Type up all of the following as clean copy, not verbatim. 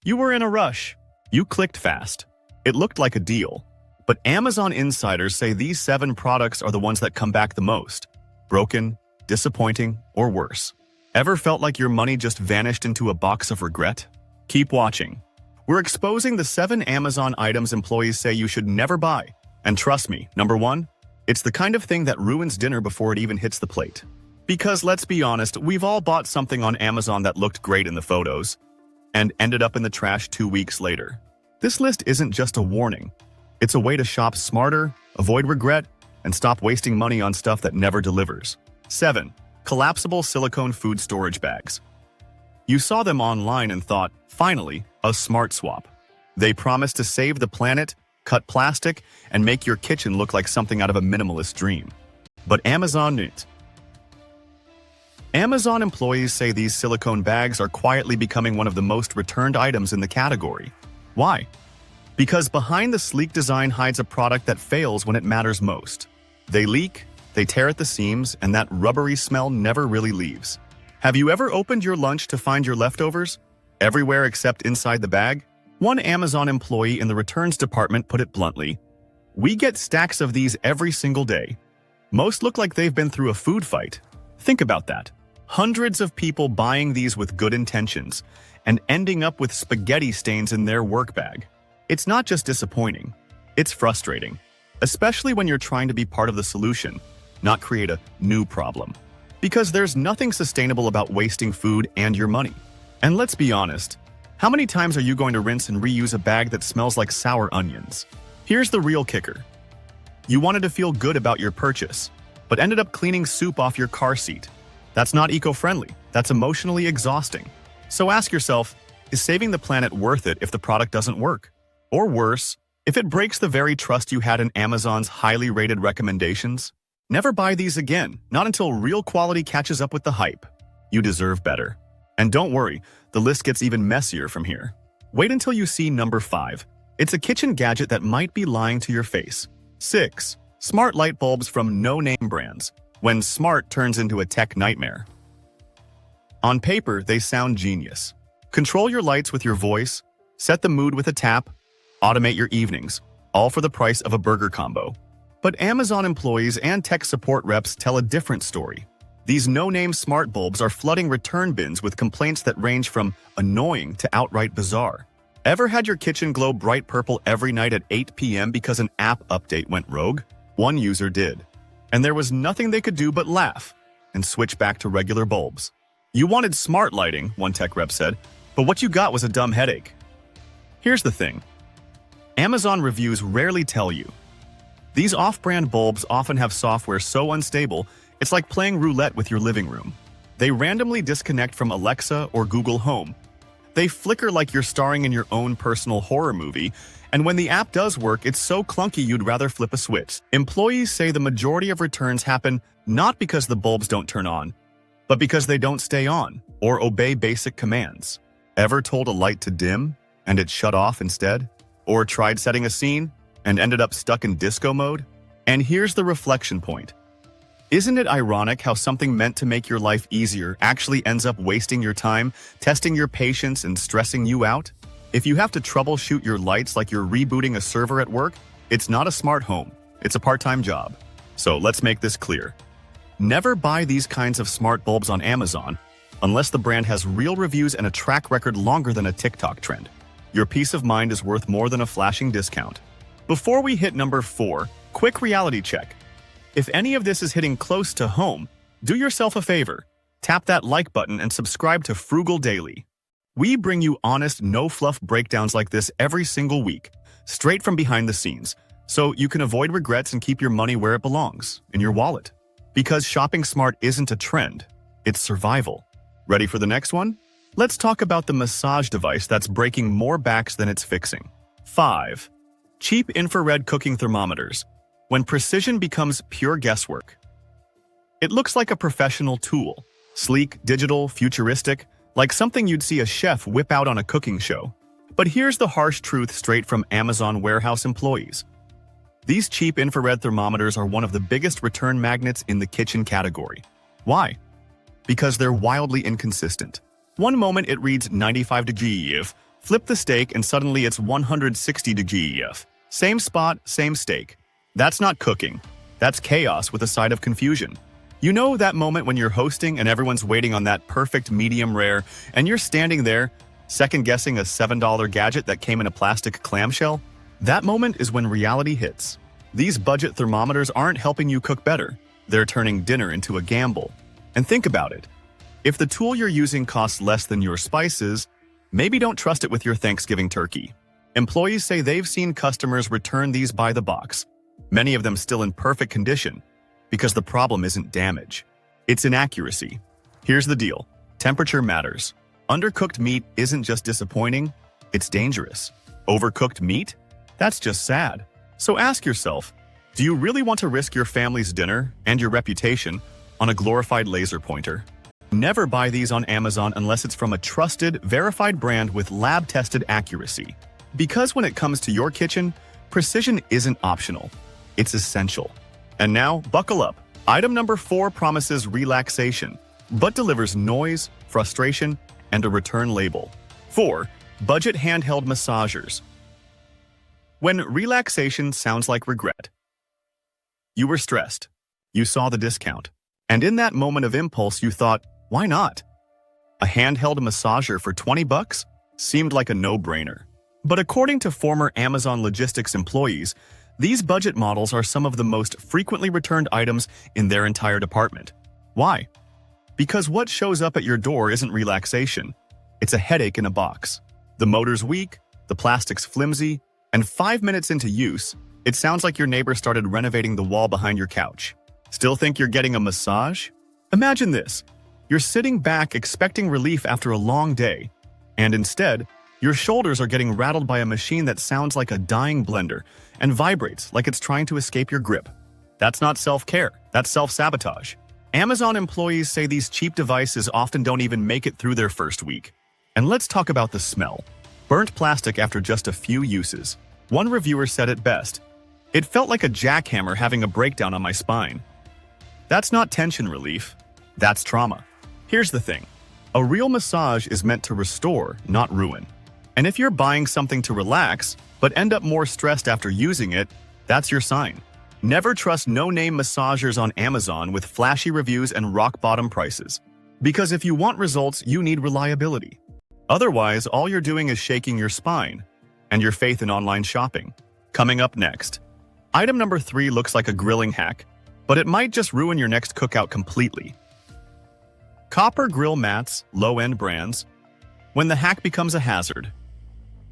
You were in a rush. You clicked fast. It looked like a deal. But Amazon insiders say these 7 products are the ones that come back the most. Broken, disappointing, or worse. Ever felt like your money just vanished into a box of regret? Keep watching. We're exposing the 7 Amazon items employees say you should never buy. And trust me, number 1, it's the kind of thing that ruins dinner before it even hits the plate. Because let's be honest, we've all bought something on Amazon that looked great in the photos and ended up in the trash 2 weeks later. This list isn't just a warning. It's a way to shop smarter, avoid regret, and stop wasting money on stuff that never delivers. 7. Collapsible silicone food storage bags. You saw them online and thought, finally, a smart swap. They promise to save the planet, cut plastic, and make your kitchen look like something out of a minimalist dream. But Amazon didn't. Amazon employees say these silicone bags are quietly becoming one of the most returned items in the category. Why? Because behind the sleek design hides a product that fails when it matters most. They leak, they tear at the seams, and that rubbery smell never really leaves. Have you ever opened your lunch to find your leftovers? Everywhere except inside the bag? One Amazon employee in the returns department put it bluntly, "We get stacks of these every single day. Most look like they've been through a food fight." Think about that. Hundreds of people buying these with good intentions and ending up with spaghetti stains in their work bag. It's not just disappointing, it's frustrating, especially when you're trying to be part of the solution, not create a new problem. Because there's nothing sustainable about wasting food and your money. And let's be honest, how many times are you going to rinse and reuse a bag that smells like sour onions? Here's the real kicker. You wanted to feel good about your purchase, but ended up cleaning soup off your car seat. That's not eco-friendly. That's emotionally exhausting. So ask yourself, is saving the planet worth it if the product doesn't work? Or worse, if it breaks the very trust you had in Amazon's highly rated recommendations? Never buy these again, not until real quality catches up with the hype. You deserve better. And don't worry, the list gets even messier from here. Wait until you see number 5. It's a kitchen gadget that might be lying to your face. 6. Smart light bulbs from no-name brands. When smart turns into a tech nightmare. On paper, they sound genius. Control your lights with your voice, set the mood with a tap, automate your evenings, all for the price of a burger combo. But Amazon employees and tech support reps tell a different story. These no-name smart bulbs are flooding return bins with complaints that range from annoying to outright bizarre. Ever had your kitchen glow bright purple every night at 8 p.m. because an app update went rogue? One user did. And there was nothing they could do but laugh and switch back to regular bulbs. You wanted smart lighting, one tech rep said, but what you got was a dumb headache. Here's the thing. Amazon reviews rarely tell you. These off-brand bulbs often have software so unstable, it's like playing roulette with your living room. They randomly disconnect from Alexa or Google Home. They flicker like you're starring in your own personal horror movie, and when the app does work, it's so clunky you'd rather flip a switch. Employees say the majority of returns happen not because the bulbs don't turn on, but because they don't stay on or obey basic commands. Ever told a light to dim and it shut off instead? Or tried setting a scene and ended up stuck in disco mode? And here's the reflection point. Isn't it ironic how something meant to make your life easier actually ends up wasting your time, testing your patience, and stressing you out? If you have to troubleshoot your lights like you're rebooting a server at work, it's not a smart home, it's a part-time job. So let's make this clear. Never buy these kinds of smart bulbs on Amazon unless the brand has real reviews and a track record longer than a TikTok trend. Your peace of mind is worth more than a flashing discount. Before we hit number 4, quick reality check. If any of this is hitting close to home, do yourself a favor. Tap that like button and subscribe to Frugal Daily. We bring you honest, no-fluff breakdowns like this every single week, straight from behind the scenes, so you can avoid regrets and keep your money where it belongs, in your wallet. Because shopping smart isn't a trend, it's survival. Ready for the next one? Let's talk about the massage device that's breaking more backs than it's fixing. 5. Cheap infrared cooking thermometers. When precision becomes pure guesswork. It looks like a professional tool. Sleek, digital, futuristic, like something you'd see a chef whip out on a cooking show. But here's the harsh truth straight from Amazon warehouse employees. These cheap infrared thermometers are one of the biggest return magnets in the kitchen category. Why? Because they're wildly inconsistent. One moment it reads 95 degrees, Flip the steak and suddenly it's 160 degrees. Same spot, same steak. That's not cooking. That's chaos with a side of confusion. You know that moment when you're hosting and everyone's waiting on that perfect medium rare and you're standing there, second-guessing a $7 gadget that came in a plastic clamshell? That moment is when reality hits. These budget thermometers aren't helping you cook better. They're turning dinner into a gamble. And think about it. If the tool you're using costs less than your spices, maybe don't trust it with your Thanksgiving turkey. Employees say they've seen customers return these by the box, many of them still in perfect condition, because the problem isn't damage. It's inaccuracy. Here's the deal. Temperature matters. Undercooked meat isn't just disappointing, it's dangerous. Overcooked meat? That's just sad. So ask yourself, do you really want to risk your family's dinner and your reputation on a glorified laser pointer? Never buy these on Amazon unless it's from a trusted, verified brand with lab-tested accuracy. Because when it comes to your kitchen, precision isn't optional. It's essential. And now, buckle up. Item number 4 promises relaxation, but delivers noise, frustration, and a return label. 4. Budget handheld massagers. When relaxation sounds like regret. You were stressed. You saw the discount. And in that moment of impulse, you thought, why not? A handheld massager for $20 seemed like a no-brainer. But according to former Amazon logistics employees, these budget models are some of the most frequently returned items in their entire department. Why? Because what shows up at your door isn't relaxation. It's a headache in a box. The motor's weak, the plastic's flimsy, and 5 minutes into use, it sounds like your neighbor started renovating the wall behind your couch. Still think you're getting a massage? Imagine this. You're sitting back expecting relief after a long day, and instead, your shoulders are getting rattled by a machine that sounds like a dying blender and vibrates like it's trying to escape your grip. That's not self-care, that's self-sabotage. Amazon employees say these cheap devices often don't even make it through their first week. And let's talk about the smell. Burnt plastic after just a few uses. One reviewer said it best. It felt like a jackhammer having a breakdown on my spine. That's not tension relief, that's trauma. Here's the thing. A real massage is meant to restore, not ruin. And if you're buying something to relax, but end up more stressed after using it, that's your sign. Never trust no-name massagers on Amazon with flashy reviews and rock-bottom prices. Because if you want results, you need reliability. Otherwise, all you're doing is shaking your spine and your faith in online shopping. Coming up next. Item number 3 looks like a grilling hack, but it might just ruin your next cookout completely. Copper grill mats, low-end brands. When the hack becomes a hazard.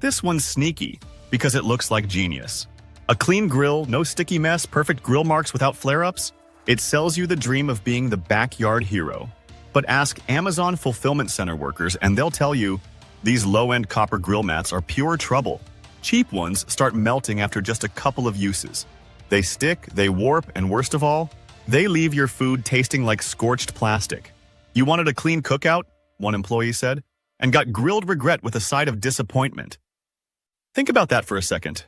This one's sneaky because it looks like genius. A clean grill, no sticky mess, perfect grill marks without flare-ups. It sells you the dream of being the backyard hero. But ask Amazon fulfillment center workers and they'll tell you these low-end copper grill mats are pure trouble. Cheap ones start melting after just a couple of uses. They stick, they warp, and worst of all, they leave your food tasting like scorched plastic. You wanted a clean cookout, one employee said, and got grilled regret with a side of disappointment. Think about that for a second.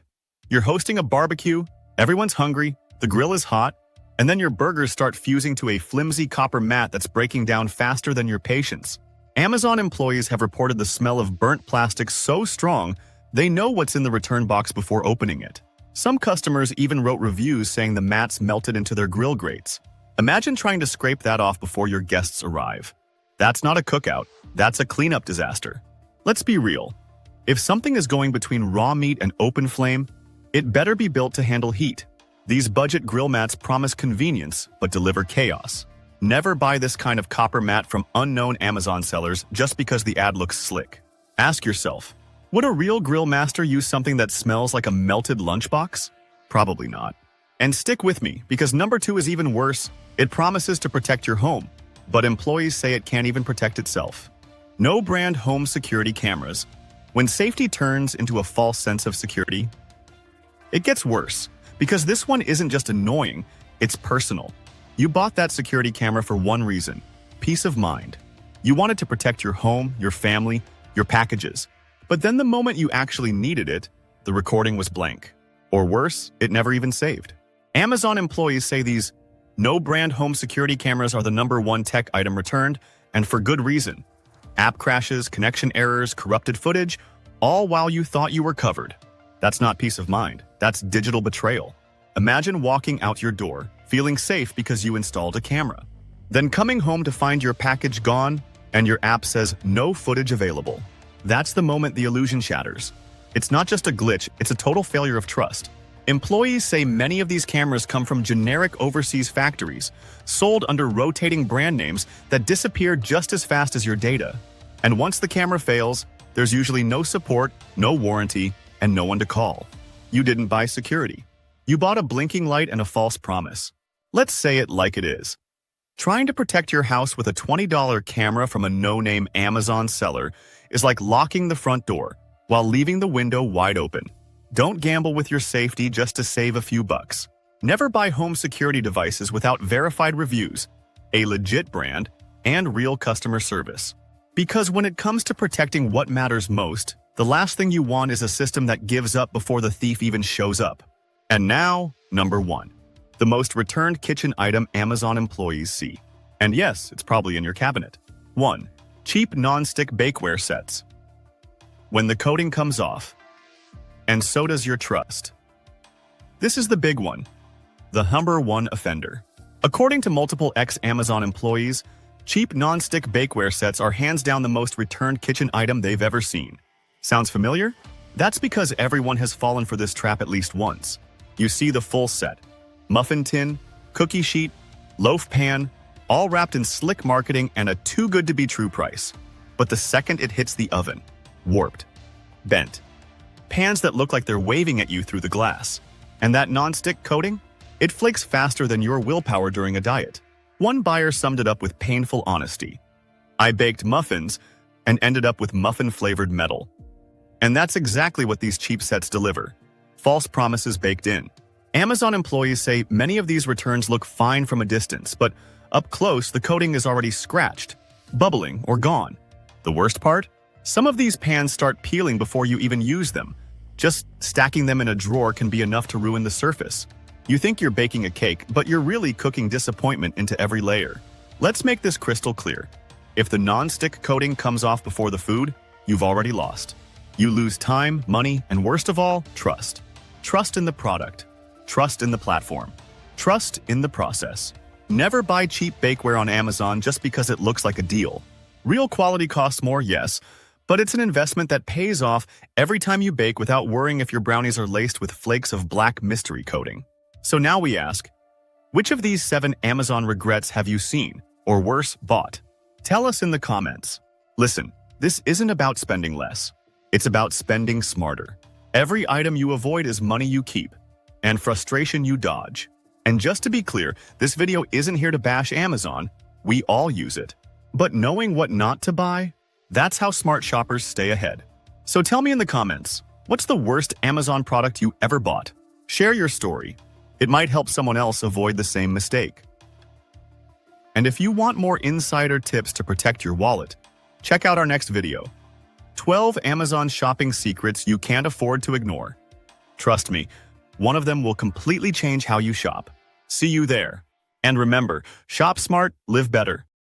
You're hosting a barbecue, everyone's hungry, the grill is hot, and then your burgers start fusing to a flimsy copper mat that's breaking down faster than your patience. Amazon employees have reported the smell of burnt plastic so strong, they know what's in the return box before opening it. Some customers even wrote reviews saying the mats melted into their grill grates. Imagine trying to scrape that off before your guests arrive. That's not a cookout, that's a cleanup disaster. Let's be real. If something is going between raw meat and open flame, it better be built to handle heat. These budget grill mats promise convenience, but deliver chaos. Never buy this kind of copper mat from unknown Amazon sellers just because the ad looks slick. Ask yourself, would a real grill master use something that smells like a melted lunchbox? Probably not. And stick with me, because number 2 is even worse. It promises to protect your home, but employees say it can't even protect itself. No brand home security cameras. When safety turns into a false sense of security, it gets worse, because this one isn't just annoying, it's personal. You bought that security camera for one reason, peace of mind. You wanted to protect your home, your family, your packages. But then the moment you actually needed it, the recording was blank. Or worse, it never even saved. Amazon employees say these no-brand home security cameras are the #1 tech item returned, and for good reason. App crashes, connection errors, corrupted footage, all while you thought you were covered. That's not peace of mind, that's digital betrayal. Imagine walking out your door, feeling safe because you installed a camera. Then coming home to find your package gone, and your app says no footage available. That's the moment the illusion shatters. It's not just a glitch, it's a total failure of trust. Employees say many of these cameras come from generic overseas factories, sold under rotating brand names that disappear just as fast as your data. And once the camera fails, there's usually no support, no warranty, and no one to call. You didn't buy security. You bought a blinking light and a false promise. Let's say it like it is. Trying to protect your house with a $20 camera from a no-name Amazon seller is like locking the front door while leaving the window wide open. Don't gamble with your safety just to save a few bucks. Never buy home security devices without verified reviews, a legit brand, and real customer service. Because when it comes to protecting what matters most, the last thing you want is a system that gives up before the thief even shows up. And now, number 1. The most returned kitchen item Amazon employees see. And yes, it's probably in your cabinet. 1. Cheap non-stick bakeware sets. When the coating comes off, and so does your trust. This is the big one, the number 1 offender. According to multiple ex-Amazon employees, cheap non-stick bakeware sets are hands down the most returned kitchen item they've ever seen. Sounds familiar? That's because everyone has fallen for this trap at least once. You see the full set. Muffin tin, cookie sheet, loaf pan, all wrapped in slick marketing and a too-good-to-be-true price. But the second it hits the oven, warped, bent. Pans that look like they're waving at you through the glass. And that non-stick coating? It flakes faster than your willpower during a diet. One buyer summed it up with painful honesty. I baked muffins and ended up with muffin-flavored metal. And that's exactly what these cheap sets deliver. False promises baked in. Amazon employees say many of these returns look fine from a distance, but up close the coating is already scratched, bubbling, or gone. The worst part? Some of these pans start peeling before you even use them. Just stacking them in a drawer can be enough to ruin the surface. You think you're baking a cake, but you're really cooking disappointment into every layer. Let's make this crystal clear. If the non-stick coating comes off before the food, you've already lost. You lose time, money, and worst of all, trust. Trust in the product. Trust in the platform. Trust in the process. Never buy cheap bakeware on Amazon just because it looks like a deal. Real quality costs more, yes, but it's an investment that pays off every time you bake without worrying if your brownies are laced with flakes of black mystery coating. So now we ask, which of these 7 Amazon regrets have you seen, or worse, bought? Tell us in the comments. Listen, this isn't about spending less. It's about spending smarter. Every item you avoid is money you keep, and frustration you dodge. And just to be clear, this video isn't here to bash Amazon. We all use it. But knowing what not to buy, that's how smart shoppers stay ahead. So tell me in the comments, what's the worst Amazon product you ever bought? Share your story. It might help someone else avoid the same mistake. And if you want more insider tips to protect your wallet, check out our next video. 12 Amazon shopping secrets you can't afford to ignore. Trust me, one of them will completely change how you shop. See you there. And remember, shop smart, live better.